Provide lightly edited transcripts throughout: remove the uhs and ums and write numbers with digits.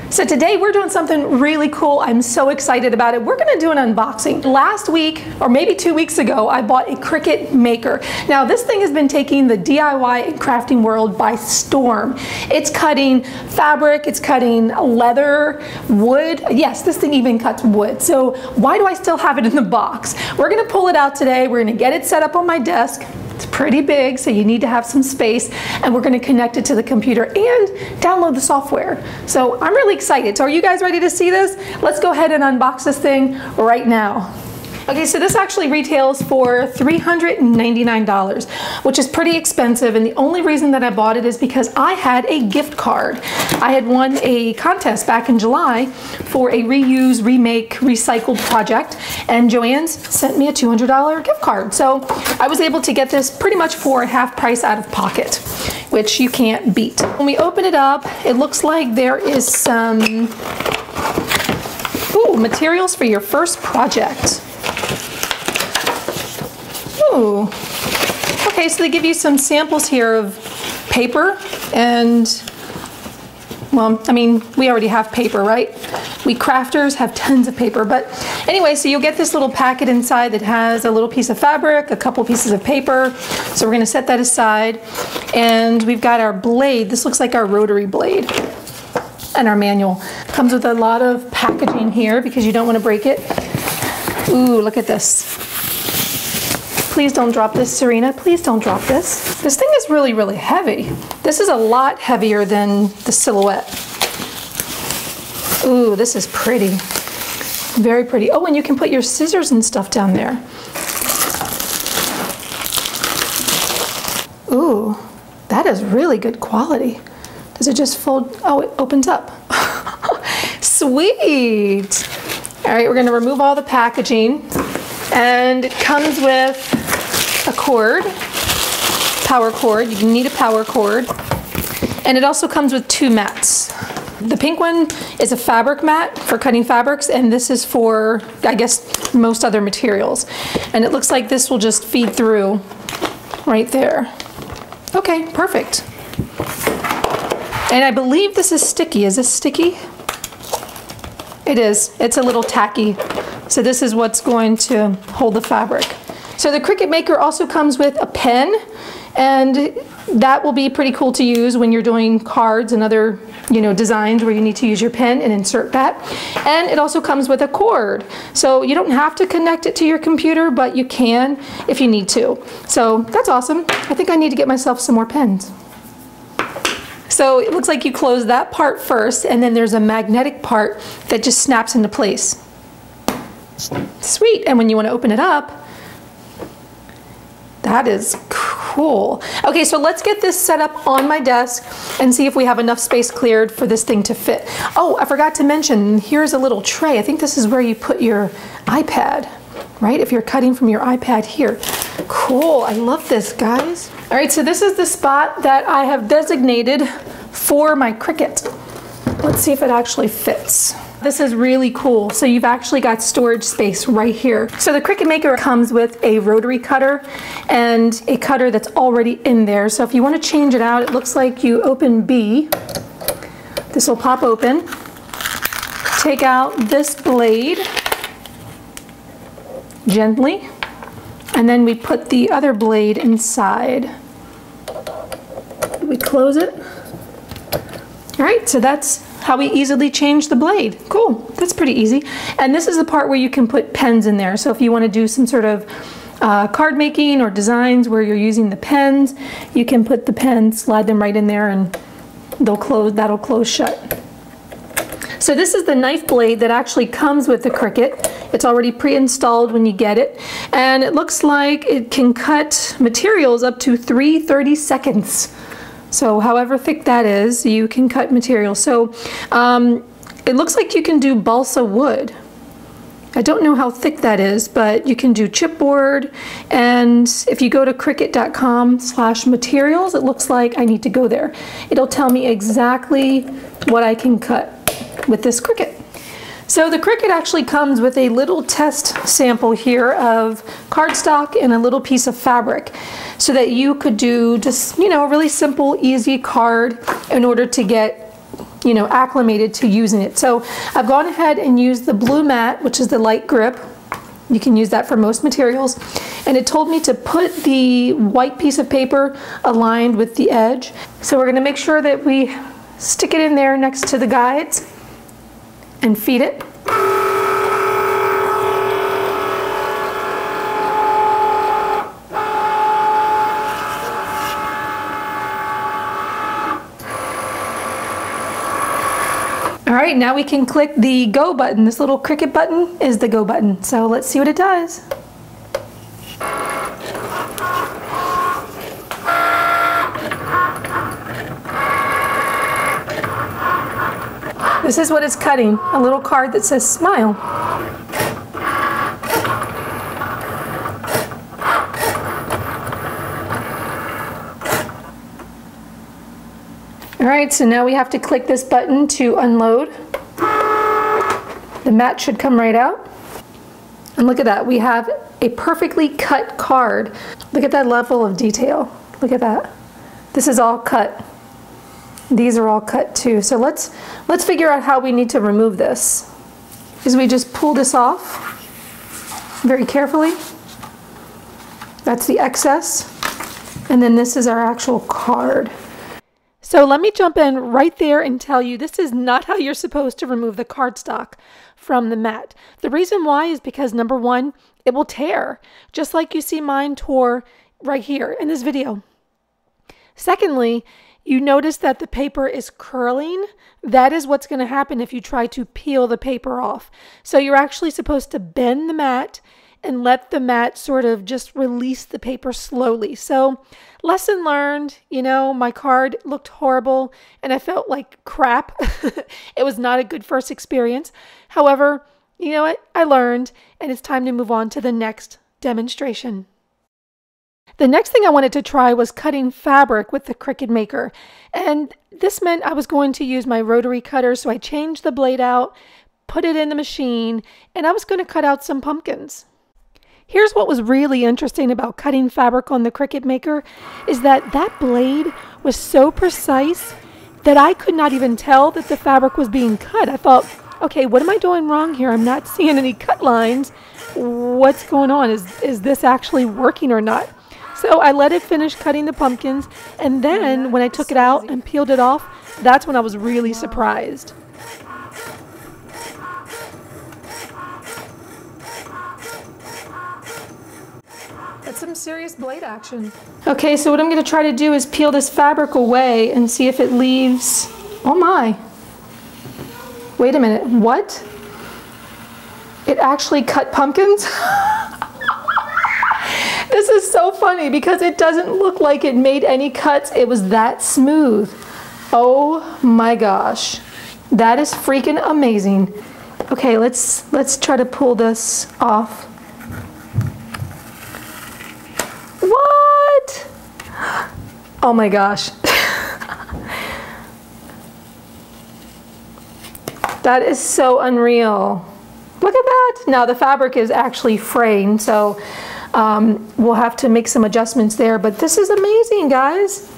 So today we're doing something really cool. I'm so excited about it. We're gonna do an unboxing. Last week, or maybe 2 weeks ago, I bought a Cricut maker. Now this thing has been taking the DIY and crafting world by storm. It's cutting fabric, it's cutting leather, wood. Yes, this thing even cuts wood. So why do I still have it in the box? We're gonna pull it out today. We're gonna get it set up on my desk. It's pretty big, so you need to have some space, and we're gonna connect it to the computer and download the software. So I'm really excited. So are you guys ready to see this? Let's go ahead and unbox this thing right now. Okay, so this actually retails for $399, which is pretty expensive, and the only reason that I bought it is because I had a gift card. I had won a contest back in July for a reuse, remake, recycled project, and Joann's sent me a $200 gift card. So I was able to get this pretty much for half price out of pocket, which you can't beat. When we open it up, it looks like there is some materials for your first project. Ooh. Okay, so they give you some samples here of paper and, well, I mean, we already have paper, right? We crafters have tons of paper, but anyway, so you'll get this little packet inside that has a little piece of fabric, a couple pieces of paper. So we're gonna set that aside. And we've got our blade. This looks like our rotary blade. And our manual. Comes with a lot of packaging here because you don't wanna break it. Ooh, look at this. Please don't drop this, Serena. Please don't drop this. This thing is really, really heavy. This is a lot heavier than the Silhouette. Ooh, this is pretty. Very pretty. Oh, and you can put your scissors and stuff down there. Ooh, that is really good quality. Does it just fold? Oh, it opens up. Sweet. All right, we're gonna remove all the packaging. And it comes with a cord, power cord. You need a power cord. And it also comes with 2 mats. The pink one is a fabric mat for cutting fabrics, and this is for, I guess, most other materials. And it looks like this will just feed through right there. Okay, perfect. And I believe this is sticky. Is this sticky? It is. It's a little tacky. So this is what's going to hold the fabric. So the Cricut Maker also comes with a pen, and that will be pretty cool to use when you're doing cards and other, designs where you need to use your pen and insert that. And it also comes with a cord. So you don't have to connect it to your computer, but you can if you need to. So that's awesome. I think I need to get myself some more pens. So it looks like you close that part first, and then there's a magnetic part that just snaps into place. Sweet. And when you want to open it up, that is cool. Okay, so let's get this set up on my desk and see if we have enough space cleared for this thing to fit. Oh, I forgot to mention, here's a little tray. I think this is where you put your iPad, right? If you're cutting from your iPad here. Cool, I love this, guys. All right, so this is the spot that I have designated for my Cricut. Let's see if it actually fits. This is really cool. So you've actually got storage space right here. So the Cricut Maker comes with a rotary cutter and a cutter that's already in there. So if you want to change it out, it looks like you open B. This will pop open. Take out this blade gently, and then we put the other blade inside. We close it. All right, so that's how we easily change the blade. Cool, that's pretty easy. And this is the part where you can put pens in there. So if you want to do some sort of card making or designs where you're using the pens, you can put the pens, slide them right in there, and that'll close shut. So this is the knife blade that actually comes with the Cricut. It's already pre-installed when you get it. And it looks like it can cut materials up to 3/30 seconds. So however thick that is, you can cut material. So it looks like you can do balsa wood. I don't know how thick that is, but you can do chipboard. And if you go to cricut.com/materials, it looks like I need to go there. It'll tell me exactly what I can cut with this Cricut. So the Cricut actually comes with a little test sample here of cardstock and a little piece of fabric so that you could do just, a really simple, easy card in order to get, you know, acclimated to using it. So I've gone ahead and used the blue mat, which is the light grip. You can use that for most materials. And it told me to put the white piece of paper aligned with the edge. So we're going to make sure that we stick it in there next to the guides and feed it. All right, now we can click the go button. This little Cricut button is the go button. So let's see what it does. This is what it's cutting, a little card that says smile. All right, so now we have to click this button to unload. The mat should come right out. And look at that, we have a perfectly cut card. Look at that level of detail. Look at that. This is all cut. These are all cut too. So let's figure out how we need to remove this. Is we just pull this off very carefully. That's the excess. And then this is our actual card. So let me jump in right there and tell you this is not how you're supposed to remove the cardstock from the mat. The reason why is because number one, it will tear, just like you see mine tore right here in this video. Secondly, you notice that the paper is curling. That is what's going to happen if you try to peel the paper off. So you're actually supposed to bend the mat and let the mat sort of just release the paper slowly. So lesson learned, you know, my card looked horrible and I felt like crap. It was not a good first experience. However, you know what? I learned and it's time to move on to the next demonstration. The next thing I wanted to try was cutting fabric with the Cricut Maker. And this meant I was going to use my rotary cutter, so I changed the blade out, put it in the machine, and I was going to cut out some pumpkins. Here's what was really interesting about cutting fabric on the Cricut Maker is that that blade was so precise that I could not even tell that the fabric was being cut. I thought, okay, what am I doing wrong here? I'm not seeing any cut lines. What's going on? Is this actually working or not? So I let it finish cutting the pumpkins, and then when I took it out and peeled it off, that's when I was really surprised. That's some serious blade action. Okay, so what I'm going to try to do is peel this fabric away and see if it leaves... Oh my! Wait a minute, what? It actually cut pumpkins? This is so funny because it doesn't look like it made any cuts. It was that smooth. Oh my gosh. That is freaking amazing. Okay, let's try to pull this off. What? Oh my gosh. That is so unreal. Look at that. Now the fabric is actually fraying, so we'll have to make some adjustments there, but this is amazing, guys.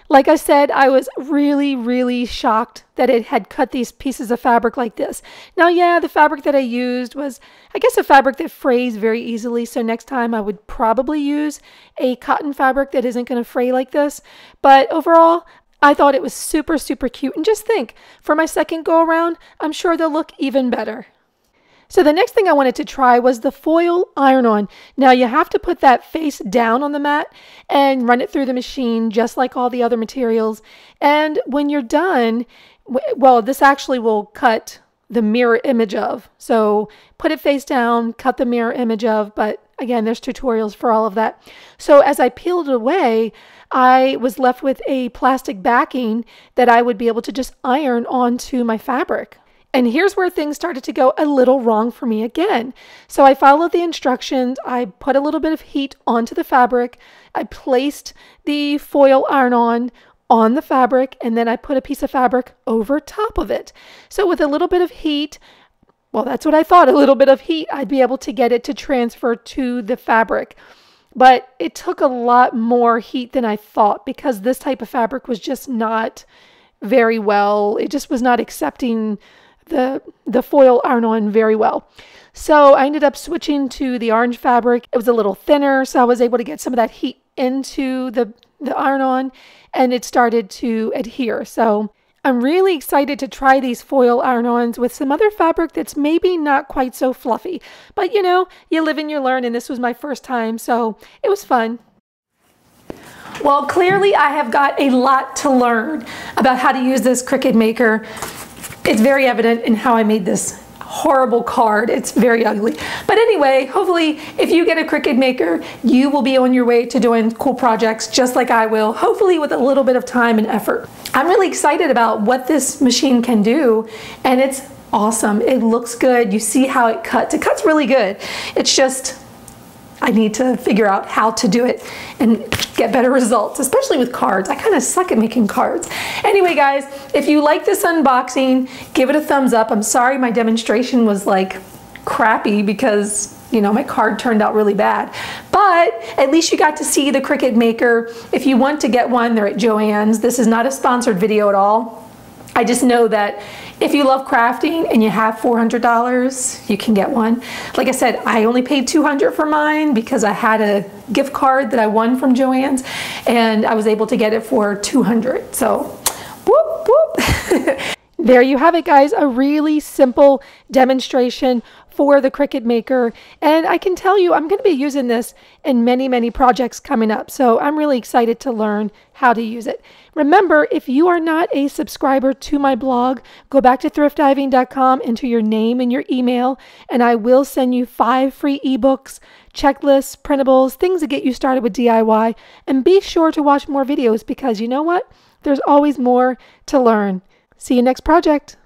Like I said, I was really, really shocked that it had cut these pieces of fabric like this. Now, yeah, the fabric that I used was, I guess, a fabric that frays very easily, so next time I would probably use a cotton fabric that isn't going to fray like this. But overall, I thought it was super, super cute. And just think, for my second go around, I'm sure they'll look even better. So the next thing I wanted to try was the foil iron-on. Now you have to put that face down on the mat and run it through the machine just like all the other materials. And when you're done, well, this actually will cut the mirror image of. So put it face down, cut the mirror image of, but again, there's tutorials for all of that. So as I peeled it away, I was left with a plastic backing that I would be able to just iron onto my fabric. And here's where things started to go a little wrong for me again. So I followed the instructions. I put a little bit of heat onto the fabric. I placed the foil iron-on the fabric, and then I put a piece of fabric over top of it. So with a little bit of heat, well, that's what I thought, a little bit of heat, I'd be able to get it to transfer to the fabric. But it took a lot more heat than I thought because this type of fabric was just not very well. It just was not accepting the foil iron-on very well. So I ended up switching to the orange fabric. It was a little thinner, so I was able to get some of that heat into the iron-on, and it started to adhere. So I'm really excited to try these foil iron-ons with some other fabric that's maybe not quite so fluffy. But you know, you live and you learn, and this was my first time, so it was fun. Well, clearly I have got a lot to learn about how to use this Cricut maker. It's very evident in how I made this horrible card. It's very ugly. But anyway, hopefully if you get a Cricut maker, you will be on your way to doing cool projects just like I will, hopefully with a little bit of time and effort. I'm really excited about what this machine can do, and it's awesome. It looks good. You see how it cuts. It cuts really good. It's just, I need to figure out how to do it and get better results, especially with cards. I kind of suck at making cards. Anyway, guys, if you like this unboxing, give it a thumbs up. I'm sorry my demonstration was like crappy because, you know, my card turned out really bad. But at least you got to see the Cricut maker. If you want to get one, they're at Joann's. This is not a sponsored video at all. I just know that if you love crafting and you have $400, you can get one. Like I said, I only paid $200 for mine because I had a gift card that I won from Joann's, and I was able to get it for $200. So, whoop, whoop. There you have it, guys. A really simple demonstration for the Cricut maker. And I can tell you, I'm going to be using this in many, many projects coming up. So I'm really excited to learn how to use it. Remember, if you are not a subscriber to my blog, go back to thriftiving.com, enter your name and your email, and I will send you 5 free ebooks, checklists, printables, things that get you started with DIY. And be sure to watch more videos because you know what? There's always more to learn. See you next project.